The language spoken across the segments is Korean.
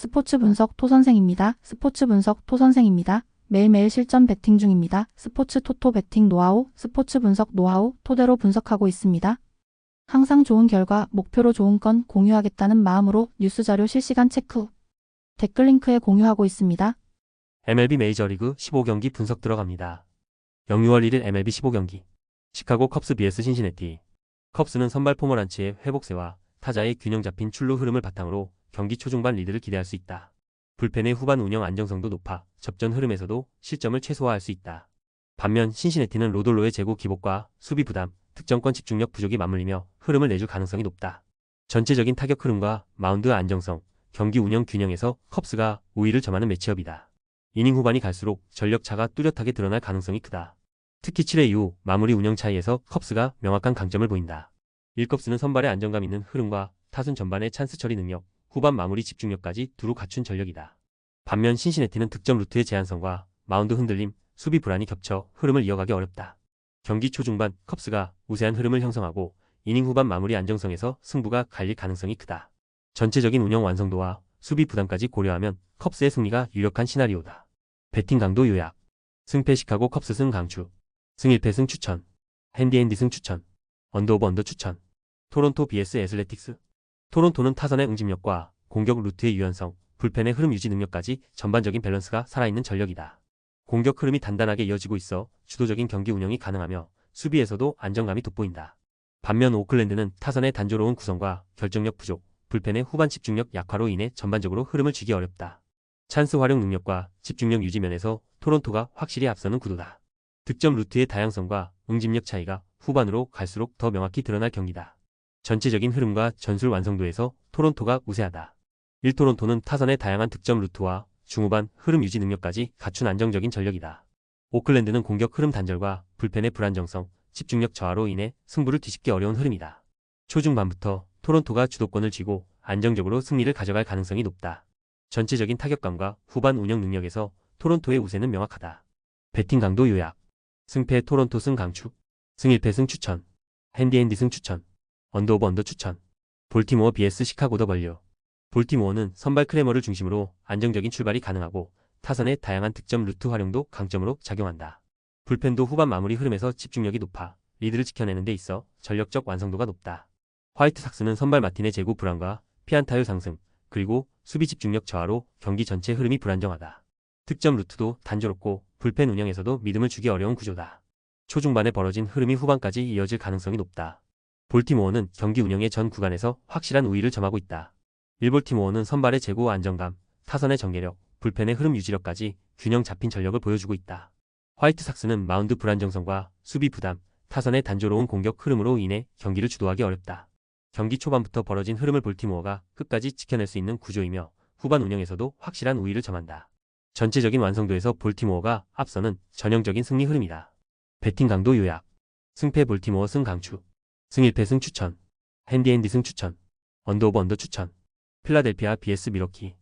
스포츠 분석 토선생입니다. 스포츠 분석 토선생입니다. 매일매일 실전 베팅 중입니다. 스포츠 토토 베팅 노하우, 스포츠 분석 노하우 토대로 분석하고 있습니다. 항상 좋은 결과, 목표로 좋은 건 공유하겠다는 마음으로 뉴스 자료 실시간 체크 후 댓글 링크에 공유하고 있습니다. MLB 메이저리그 15경기 분석 들어갑니다. 영유월 1일 MLB 15경기 시카고 컵스 vs 신시내티. 컵스는 선발 포머란치의 회복세와 타자의 균형 잡힌 출루 흐름을 바탕으로 경기 초중반 리드를 기대할 수 있다. 불펜의 후반 운영 안정성도 높아 접전 흐름에서도 실점을 최소화할 수 있다. 반면 신시내티는 로돌로의 제구 기복과 수비 부담, 득점권 집중력 부족이 맞물리며 흐름을 내줄 가능성이 높다. 전체적인 타격 흐름과 마운드 안정성, 경기 운영 균형에서 컵스가 우위를 점하는 매치업이다. 이닝 후반이 갈수록 전력 차가 뚜렷하게 드러날 가능성이 크다. 특히 7회 이후 마무리 운영 차이에서 컵스가 명확한 강점을 보인다. 1컵스는 선발의 안정감 있는 흐름과 타순 전반의 찬스 처리 능력, 후반 마무리 집중력까지 두루 갖춘 전력이다. 반면 신시내티는 득점 루트의 제한성과 마운드 흔들림, 수비 불안이 겹쳐 흐름을 이어가기 어렵다. 경기 초중반 컵스가 우세한 흐름을 형성하고 이닝 후반 마무리 안정성에서 승부가 갈릴 가능성이 크다. 전체적인 운영 완성도와 수비 부담까지 고려하면 컵스의 승리가 유력한 시나리오다. 배팅 강도 요약. 승패 시카고 컵스 승 강추. 승 1패 승 추천. 핸디앤디 승 추천. 언더 오버 언더 추천. 토론토 vs 애슬레틱스. 토론토는 타선의 응집력과 공격 루트의 유연성, 불펜의 흐름 유지 능력까지 전반적인 밸런스가 살아있는 전력이다. 공격 흐름이 단단하게 이어지고 있어 주도적인 경기 운영이 가능하며 수비에서도 안정감이 돋보인다. 반면 오클랜드는 타선의 단조로운 구성과 결정력 부족, 불펜의 후반 집중력 약화로 인해 전반적으로 흐름을 쥐기 어렵다. 찬스 활용 능력과 집중력 유지 면에서 토론토가 확실히 앞서는 구도다. 득점 루트의 다양성과 응집력 차이가 후반으로 갈수록 더 명확히 드러날 경기다. 전체적인 흐름과 전술 완성도에서 토론토가 우세하다. 1토론토는 타선의 다양한 득점 루트와 중후반 흐름 유지 능력까지 갖춘 안정적인 전력이다. 오클랜드는 공격 흐름 단절과 불펜의 불안정성, 집중력 저하로 인해 승부를 뒤집기 어려운 흐름이다. 초중반부터 토론토가 주도권을 쥐고 안정적으로 승리를 가져갈 가능성이 높다. 전체적인 타격감과 후반 운영 능력에서 토론토의 우세는 명확하다. 배팅 강도 요약. 승패 토론토 승 강추. 승 1패 승 추천. 핸디앤디 승 추천. 언더 오버 언더 추천. 볼티모어 vs 시카고 더블유. 볼티모어는 선발 크레머를 중심으로 안정적인 출발이 가능하고 타선의 다양한 득점 루트 활용도 강점으로 작용한다. 불펜도 후반 마무리 흐름에서 집중력이 높아 리드를 지켜내는 데 있어 전력적 완성도가 높다. 화이트삭스는 선발 마틴의 제구 불안과 피안타율 상승, 그리고 수비 집중력 저하로 경기 전체 흐름이 불안정하다. 득점 루트도 단조롭고 불펜 운영에서도 믿음을 주기 어려운 구조다. 초중반에 벌어진 흐름이 후반까지 이어질 가능성이 높다. 볼티모어는 경기 운영의 전 구간에서 확실한 우위를 점하고 있다. 일볼티모어는 선발의 제구 안정감, 타선의 전개력, 불펜의 흐름 유지력까지 균형 잡힌 전력을 보여주고 있다. 화이트삭스는 마운드 불안정성과 수비 부담, 타선의 단조로운 공격 흐름으로 인해 경기를 주도하기 어렵다. 경기 초반부터 벌어진 흐름을 볼티모어가 끝까지 지켜낼 수 있는 구조이며 후반 운영에서도 확실한 우위를 점한다. 전체적인 완성도에서 볼티모어가 앞서는 전형적인 승리 흐름이다. 배팅 강도 요약. 승패 볼티모어 승 강추. 승 1패 승 추천. 핸디앤디 승 추천. 언더 오버 언더 추천. 필라델피아 vs 미러키.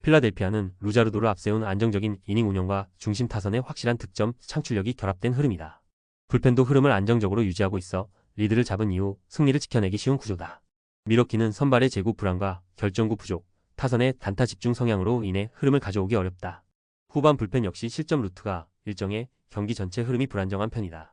필라델피아는 루자르도를 앞세운 안정적인 이닝 운영과 중심 타선의 확실한 득점 창출력이 결합된 흐름이다. 불펜도 흐름을 안정적으로 유지하고 있어 리드를 잡은 이후 승리를 지켜내기 쉬운 구조다. 미러키는 선발의 제구 불안과 결정구 부족, 타선의 단타 집중 성향으로 인해 흐름을 가져오기 어렵다. 후반 불펜 역시 실점 루트가 일정해 경기 전체 흐름이 불안정한 편이다.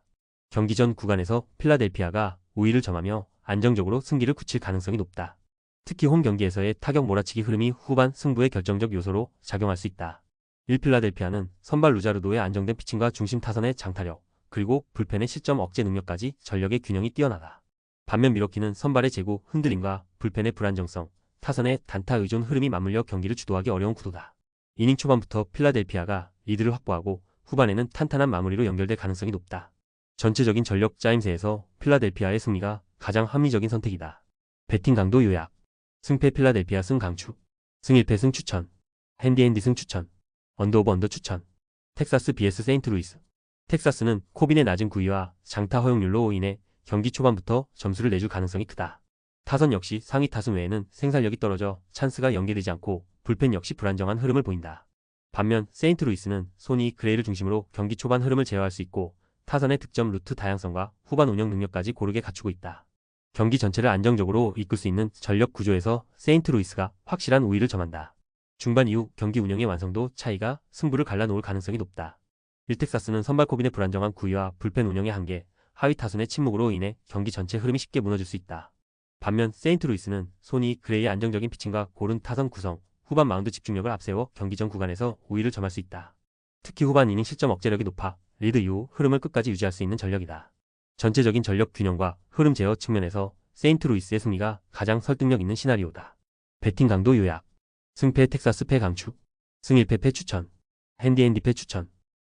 경기 전 구간에서 필라델피아가 우위를 점하며 안정적으로 승기를 굳힐 가능성이 높다. 특히 홈 경기에서의 타격 몰아치기 흐름이 후반 승부의 결정적 요소로 작용할 수 있다. 1필라델피아는 선발 루자르도의 안정된 피칭과 중심 타선의 장타력, 그리고 불펜의 실점 억제 능력까지 전력의 균형이 뛰어나다. 반면 미러키는 선발의 제구, 흔들림과 불펜의 불안정성, 타선의 단타 의존 흐름이 맞물려 경기를 주도하기 어려운 구도다. 이닝 초반부터 필라델피아가 리드를 확보하고 후반에는 탄탄한 마무리로 연결될 가능성이 높다. 전체적인 전력 짜임새에서 필라델피아의 승리가 가장 합리적인 선택이다. 배팅 강도 요약. 승패 필라델피아 승 강추. 승 1패 승 추천. 핸디앤디 승 추천. 언더 오버 언더 추천. 텍사스 vs 세인트루이스. 텍사스는 코빈의 낮은 구위와 장타 허용률로 인해 경기 초반부터 점수를 내줄 가능성이 크다. 타선 역시 상위 타순 외에는 생산력이 떨어져 찬스가 연계되지 않고 불펜 역시 불안정한 흐름을 보인다. 반면 세인트루이스는 소니 그레이를 중심으로 경기 초반 흐름을 제어할 수 있고 타선의 득점 루트 다양성과 후반 운영 능력까지 고르게 갖추고 있다. 경기 전체를 안정적으로 이끌 수 있는 전력 구조에서 세인트루이스가 확실한 우위를 점한다. 중반 이후 경기 운영의 완성도 차이가 승부를 갈라놓을 가능성이 높다. 일텍사스는 선발 코빈의 불안정한 구위와 불펜 운영의 한계, 하위 타순의 침묵으로 인해 경기 전체 흐름이 쉽게 무너질 수 있다. 반면 세인트루이스는 소니 그레이의 안정적인 피칭과 고른 타선 구성, 후반 마운드 집중력을 앞세워 경기 전 구간에서 우위를 점할 수 있다. 특히 후반 이닝 실점 억제력이 높아 리드 이후 흐름을 끝까지 유지할 수 있는 전력이다. 전체적인 전력 균형과 흐름 제어 측면에서 세인트루이스의 승리가 가장 설득력 있는 시나리오다. 배팅 강도 요약. 승패 텍사스 패 강추. 승 1패 패 추천. 핸디앤디 패 추천.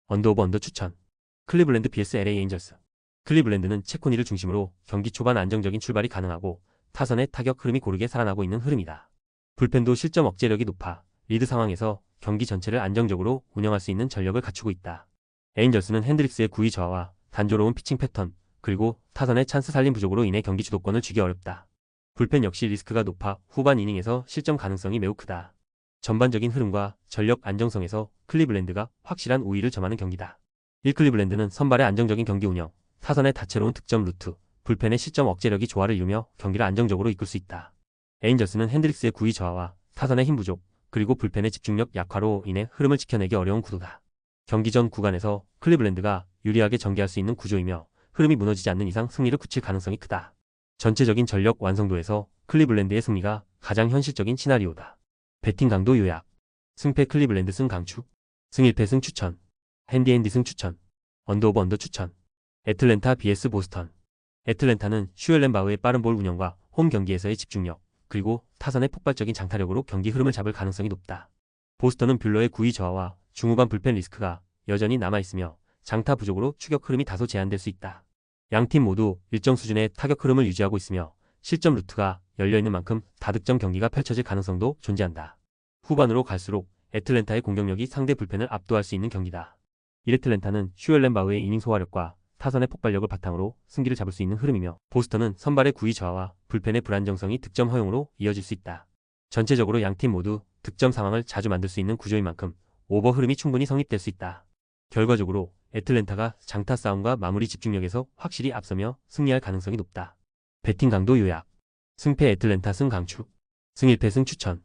언더 오버 언더 추천. 클리블랜드 vs LA 에인절스. 클리블랜드는 체코니를 중심으로 경기 초반 안정적인 출발이 가능하고 타선의 타격 흐름이 고르게 살아나고 있는 흐름이다. 불펜도 실점 억제력이 높아 리드 상황에서 경기 전체를 안정적으로 운영할 수 있는 전력을 갖추고 있다. 에인절스는 핸드릭스의 구위 저하와 단조로운 피칭 패턴, 그리고 타선의 찬스 살림 부족으로 인해 경기 주도권을 쥐기 어렵다. 불펜 역시 리스크가 높아 후반 이닝에서 실점 가능성이 매우 크다. 전반적인 흐름과 전력 안정성에서 클리블랜드가 확실한 우위를 점하는 경기다. 1. 클리블랜드는 선발의 안정적인 경기 운영, 타선의 다채로운 득점 루트, 불펜의 실점 억제력이 조화를 이루며 경기를 안정적으로 이끌 수 있다. 에인절스는 핸드릭스의 구위 저하와 타선의 힘 부족, 그리고 불펜의 집중력 약화로 인해 흐름을 지켜내기 어려운 구도다. 경기 전 구간에서 클리블랜드가 유리하게 전개할 수 있는 구조이며 흐름이 무너지지 않는 이상 승리를 굳힐 가능성이 크다. 전체적인 전력 완성도에서 클리블랜드의 승리가 가장 현실적인 시나리오다. 배팅 강도 요약. 승패 클리블랜드 승 강추. 승 1패 승 추천. 핸디앤디 승 추천. 언더 오버 언더 추천. 애틀랜타 vs 보스턴. 애틀랜타는 슈엘렌바흐의 빠른 볼 운영과 홈 경기에서의 집중력, 그리고 타선의 폭발적인 장타력으로 경기 흐름을 잡을 가능성이 높다. 보스턴은 뷰러의 구위 저하와 중후반 불펜 리스크가 여전히 남아있으며 장타 부족으로 추격 흐름이 다소 제한될 수 있다. 양팀 모두 일정 수준의 타격 흐름을 유지하고 있으며 실점 루트가 열려있는 만큼 다득점 경기가 펼쳐질 가능성도 존재한다. 후반으로 갈수록 애틀랜타의 공격력이 상대 불펜을 압도할 수 있는 경기다. 이애틀랜타는 슈엘렌바흐의 이닝 소화력과 타선의 폭발력을 바탕으로 승기를 잡을 수 있는 흐름이며 보스턴은 선발의 구위 저하와 불펜의 불안정성이 득점 허용으로 이어질 수 있다. 전체적으로 양팀 모두 득점 상황을 자주 만들 수 있는 구조인 만큼 오버 흐름이 충분히 성립될 수 있다. 결과적으로 애틀랜타가 장타 싸움과 마무리 집중력에서 확실히 앞서며 승리할 가능성이 높다. 배팅 강도 요약. 승패 애틀랜타 승 강추. 승 1패 승 추천.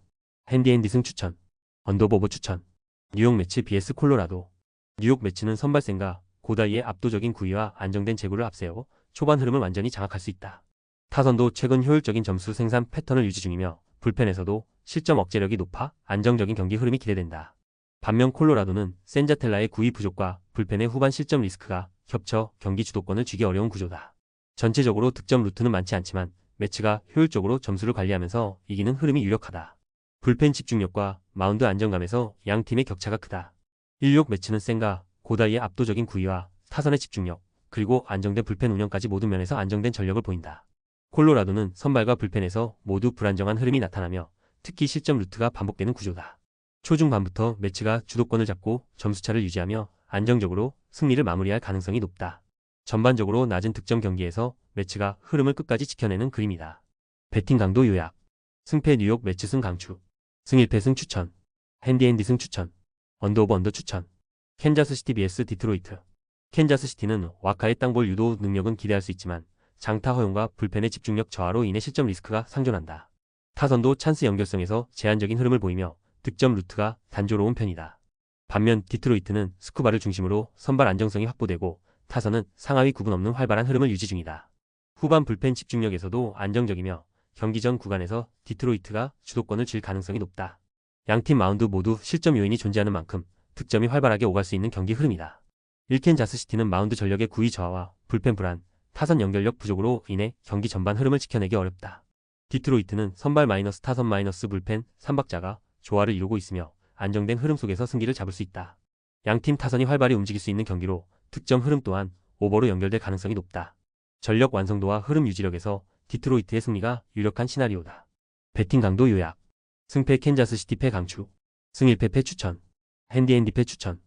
핸디앤디 승 추천. 언더오버 추천. 뉴욕 매치 vs 콜로라도. 뉴욕 매치는 선발생과 고다이의 압도적인 구위와 안정된 제구를 앞세워 초반 흐름을 완전히 장악할 수 있다. 타선도 최근 효율적인 점수 생산 패턴을 유지 중이며 불펜에서도 실점 억제력이 높아 안정적인 경기 흐름이 기대된다. 반면 콜로라도는 센자텔라의 구위 부족과 불펜의 후반 실점 리스크가 겹쳐 경기 주도권을 쥐기 어려운 구조다. 전체적으로 득점 루트는 많지 않지만 매치가 효율적으로 점수를 관리하면서 이기는 흐름이 유력하다. 불펜 집중력과 마운드 안정감에서 양 팀의 격차가 크다. 1-6 매치는 센과 고다이의 압도적인 구위와 타선의 집중력, 그리고 안정된 불펜 운영까지 모든 면에서 안정된 전력을 보인다. 콜로라도는 선발과 불펜에서 모두 불안정한 흐름이 나타나며 특히 실점 루트가 반복되는 구조다. 초중반부터 매치가 주도권을 잡고 점수차를 유지하며 안정적으로 승리를 마무리할 가능성이 높다. 전반적으로 낮은 득점 경기에서 매치가 흐름을 끝까지 지켜내는 그림이다. 배팅 강도 요약. 승패 뉴욕 매치 승 강추. 승 1패 승 추천. 핸디앤디 승 추천. 언더 오버 언더 추천. 캔자스시티 vs 디트로이트. 캔자스시티는 와카의 땅볼 유도 능력은 기대할 수 있지만 장타 허용과 불펜의 집중력 저하로 인해 실점 리스크가 상존한다. 타선도 찬스 연결성에서 제한적인 흐름을 보이며 득점 루트가 단조로운 편이다. 반면 디트로이트는 스쿠바를 중심으로 선발 안정성이 확보되고 타선은 상하위 구분 없는 활발한 흐름을 유지 중이다. 후반 불펜 집중력에서도 안정적이며 경기 전 구간에서 디트로이트가 주도권을 쥘 가능성이 높다. 양팀 마운드 모두 실점 요인이 존재하는 만큼 득점이 활발하게 오갈 수 있는 경기 흐름이다. 일캔자스시티는 마운드 전력의 구위 저하와 불펜 불안, 타선 연결력 부족으로 인해 경기 전반 흐름을 지켜내기 어렵다. 디트로이트는 선발 마이너스 타선 마이너스 불펜 3박자가 조화를 이루고 있으며 안정된 흐름 속에서 승기를 잡을 수 있다. 양팀 타선이 활발히 움직일 수 있는 경기로 득점 흐름 또한 오버로 연결될 가능성이 높다. 전력 완성도와 흐름 유지력에서 디트로이트의 승리가 유력한 시나리오다. 배팅 강도 요약. 승패 캔자스시티 패 강추. 승 1패 패 추천. 핸디앤디 패 추천.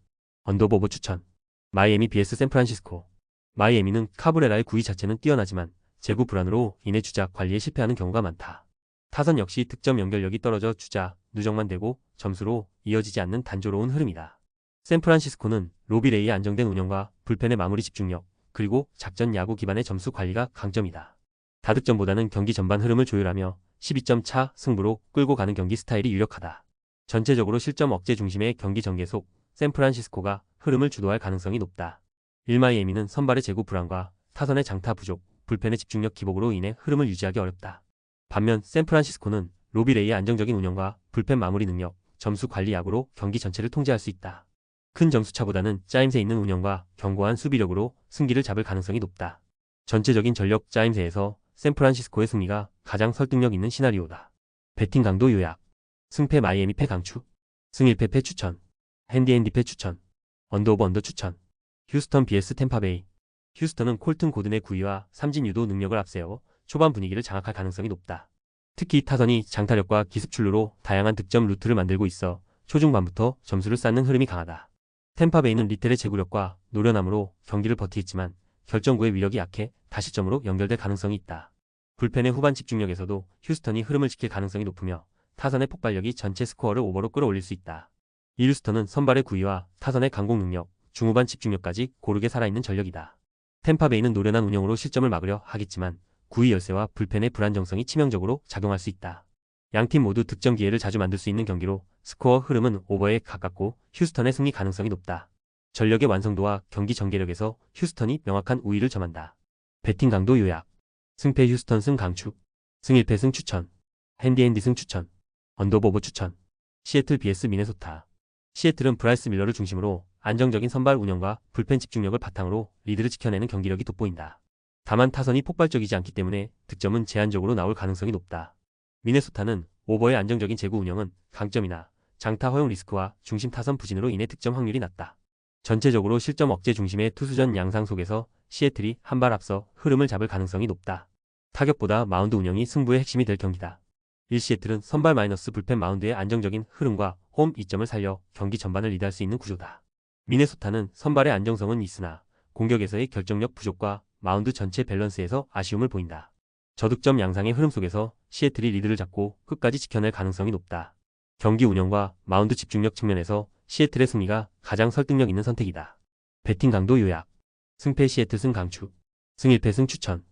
언더오버 추천. 마이애미 vs 샌프란시스코. 마이애미는 카브레라의 구위 자체는 뛰어나지만 제구 불안으로 인해 주자 관리에 실패하는 경우가 많다. 타선 역시 득점 연결력이 떨어져 주자 누적만 되고 점수로 이어지지 않는 단조로운 흐름이다. 샌프란시스코는 로비레이의 안정된 운영과 불펜의 마무리 집중력, 그리고 작전 야구 기반의 점수 관리가 강점이다. 다득점보다는 경기 전반 흐름을 조율하며 12점 차 승부로 끌고 가는 경기 스타일이 유력하다. 전체적으로 실점 억제 중심의 경기 전개 속 샌프란시스코가 흐름을 주도할 가능성이 높다. 일마이애미는 선발의 제구 불안과 타선의 장타 부족, 불펜의 집중력 기복으로 인해 흐름을 유지하기 어렵다. 반면 샌프란시스코는 로비 레이의 안정적인 운영과 불펜 마무리 능력, 점수 관리 야구로 경기 전체를 통제할 수 있다. 큰 점수차보다는 짜임새 있는 운영과 견고한 수비력으로 승기를 잡을 가능성이 높다. 전체적인 전력 짜임새에서 샌프란시스코의 승리가 가장 설득력 있는 시나리오다. 배팅 강도 요약. 승패 마이애미 패 강추. 승 1패 패 추천. 핸디앤디 패 추천. 언더 오버 언더 추천. 휴스턴 vs 템파베이. 휴스턴은 콜튼 고든의 구위와 삼진 유도 능력을 앞세워 초반 분위기를 장악할 가능성이 높다. 특히 타선이 장타력과 기습 출루로 다양한 득점 루트를 만들고 있어 초중반부터 점수를 쌓는 흐름이 강하다. 템파베이는 리텔의 제구력과 노련함으로 경기를 버티겠지만 결정구의 위력이 약해 다시점으로 연결될 가능성이 있다. 불펜의 후반 집중력에서도 휴스턴이 흐름을 지킬 가능성이 높으며 타선의 폭발력이 전체 스코어를 오버로 끌어올릴 수 있다. 이 휴스턴은 선발의 구위와 타선의 강공 능력, 중후반 집중력까지 고르게 살아있는 전력이다. 템파베이는 노련한 운영으로 실점을 막으려 하겠지만 구위 열세와 불펜의 불안정성이 치명적으로 작용할 수 있다. 양팀 모두 득점 기회를 자주 만들 수 있는 경기로 스코어 흐름은 오버에 가깝고 휴스턴의 승리 가능성이 높다. 전력의 완성도와 경기 전개력에서 휴스턴이 명확한 우위를 점한다. 배팅 강도 요약. 승패 휴스턴 승 강추. 승 1패 승 추천. 핸디앤디 승 추천. 언더오버 추천. 시애틀 vs 미네소타. 시애틀은 브라이스 밀러를 중심으로 안정적인 선발 운영과 불펜 집중력을 바탕으로 리드를 지켜내는 경기력이 돋보인다. 다만 타선이 폭발적이지 않기 때문에 득점은 제한적으로 나올 가능성이 높다. 미네소타는 오버의 안정적인 제구 운영은 강점이나 장타 허용 리스크와 중심 타선 부진으로 인해 득점 확률이 낮다. 전체적으로 실점 억제 중심의 투수전 양상 속에서 시애틀이 한 발 앞서 흐름을 잡을 가능성이 높다. 타격보다 마운드 운영이 승부의 핵심이 될 경기다. 1시애틀은 선발 마이너스 불펜 마운드의 안정적인 흐름과 홈 이점을 살려 경기 전반을 리드할 수 있는 구조다. 미네소타는 선발의 안정성은 있으나 공격에서의 결정력 부족과 마운드 전체 밸런스에서 아쉬움을 보인다. 저득점 양상의 흐름 속에서 시애틀이 리드를 잡고 끝까지 지켜낼 가능성이 높다. 경기 운영과 마운드 집중력 측면에서 시애틀의 승리가 가장 설득력 있는 선택이다. 배팅 강도 요약. 승패 시애틀 승 강추. 승 1패 승 추천.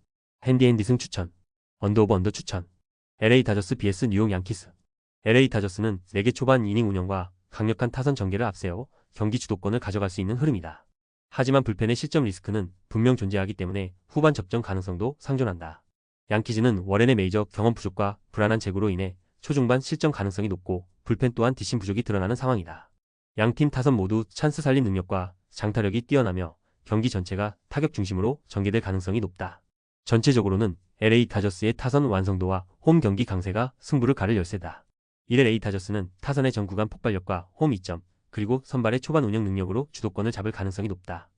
핸디앤디 승 추천. 언더 오버 언더 추천. LA 다저스 vs 뉴욕 양키스. LA 다저스는 4개 초반 이닝 운영과 강력한 타선 전개를 앞세워 경기 주도권을 가져갈 수 있는 흐름이다. 하지만 불펜의 실점 리스크는 분명 존재하기 때문에 후반 접전 가능성도 상존한다. 양키즈는 워렌의 메이저 경험 부족과 불안한 제구로 인해 초중반 실점 가능성이 높고 불펜 또한 뒷심 부족이 드러나는 상황이다. 양팀 타선 모두 찬스 살린 능력과 장타력이 뛰어나며 경기 전체가 타격 중심으로 전개될 가능성이 높다. 전체적으로는 LA 다저스의 타선 완성도와 홈 경기 강세가 승부를 가를 열세다. 이래 LA 다저스는 타선의 전 구간 폭발력과 홈 이점, 그리고 선발의 초반 운영 능력으로 주도권을 잡을 가능성이 높다.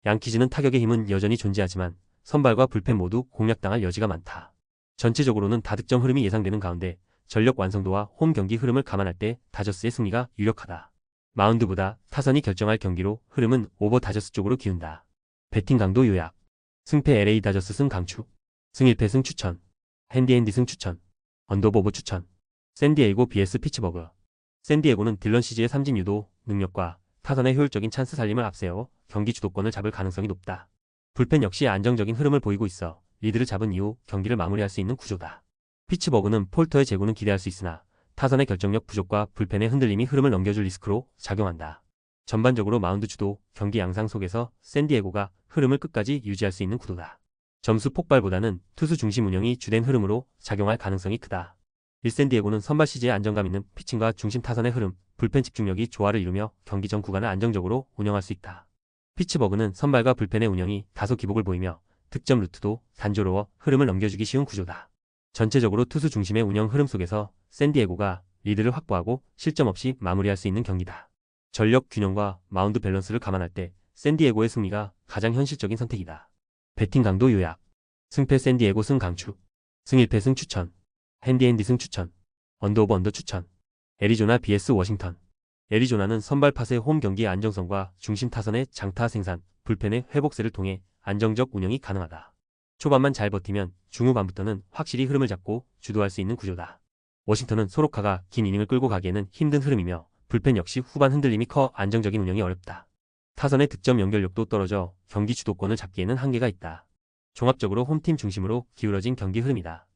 양키즈는 타격의 힘은 여전히 존재하지만 선발과 불펜 모두 공략당할 여지가 많다. 전체적으로는 다득점 흐름이 예상되는 가운데 전력 완성도와 홈 경기 흐름을 감안할 때 다저스의 승리가 유력하다. 마운드보다 타선이 결정할 경기로 흐름은 오버 다저스 쪽으로 기운다. 배팅 강도 요약. 승패 LA 다저스 승 강추. 승 1패 승 추천. 핸디앤디 승 추천. 언더오버 추천. 샌디에이고 vs 피츠버그. 샌디에고는 딜런 시즈의 삼진 유도 능력과 타선의 효율적인 찬스 살림을 앞세워 경기 주도권을 잡을 가능성이 높다. 불펜 역시 안정적인 흐름을 보이고 있어 리드를 잡은 이후 경기를 마무리할 수 있는 구조다. 피츠버그는 폴터의 제구는 기대할 수 있으나 타선의 결정력 부족과 불펜의 흔들림이 흐름을 넘겨줄 리스크로 작용한다. 전반적으로 마운드 주도 경기 양상 속에서 샌디에고가 흐름을 끝까지 유지할 수 있는 구도다. 점수 폭발보다는 투수 중심 운영이 주된 흐름으로 작용할 가능성이 크다. 1샌디에고는 선발 시즈의 안정감 있는 피칭과 중심 타선의 흐름, 불펜 집중력이 조화를 이루며 경기 전 구간을 안정적으로 운영할 수 있다. 피츠버그는 선발과 불펜의 운영이 다소 기복을 보이며 득점 루트도 단조로워 흐름을 넘겨주기 쉬운 구조다. 전체적으로 투수 중심의 운영 흐름 속에서 샌디에고가 리드를 확보하고 실점 없이 마무리할 수 있는 경기다. 전력 균형과 마운드 밸런스를 감안할 때 샌디에고의 승리가 가장 현실적인 선택이다. 배팅 강도 요약. 승패 샌디에고 승 강추. 승 1패 승 추천. 핸디앤디 승 추천. 언더 오버 언더 추천. 애리조나 vs 워싱턴. 애리조나는 선발 팟의 홈 경기의 안정성과 중심 타선의 장타 생산, 불펜의 회복세를 통해 안정적 운영이 가능하다. 초반만 잘 버티면 중후반부터는 확실히 흐름을 잡고 주도할 수 있는 구조다. 워싱턴은 소로카가 긴 이닝을 끌고 가기에는 힘든 흐름이며 불펜 역시 후반 흔들림이 커 안정적인 운영이 어렵다. 타선의 득점 연결력도 떨어져 경기 주도권을 잡기에는 한계가 있다. 종합적으로 홈팀 중심으로 기울어진 경기 흐름이다.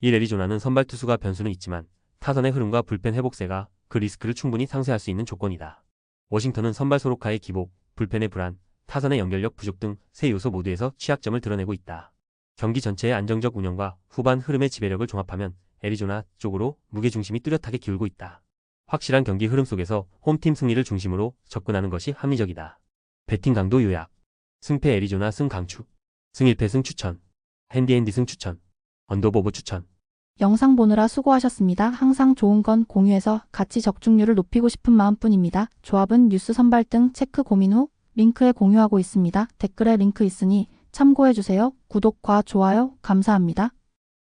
이 애리조나는 선발 투수가 변수는 있지만 타선의 흐름과 불펜 회복세가 그 리스크를 충분히 상쇄할 수 있는 조건이다. 워싱턴은 선발 소로카의 기복, 불펜의 불안, 타선의 연결력 부족 등 세 요소 모두에서 취약점을 드러내고 있다. 경기 전체의 안정적 운영과 후반 흐름의 지배력을 종합하면 애리조나 쪽으로 무게중심이 뚜렷하게 기울고 있다. 확실한 경기 흐름 속에서 홈팀 승리를 중심으로 접근하는 것이 합리적이다. 배팅 강도 요약. 승패 애리조나 승 강추. 승 1패 승 추천. 핸디앤디 승 추천. 언더보브 추천. 영상 보느라 수고하셨습니다. 항상 좋은 건 공유해서 같이 적중률을 높이고 싶은 마음뿐입니다. 조합은 뉴스 선발 등 체크 고민 후 링크에 공유하고 있습니다. 댓글에 링크 있으니 참고해주세요. 구독과 좋아요 감사합니다.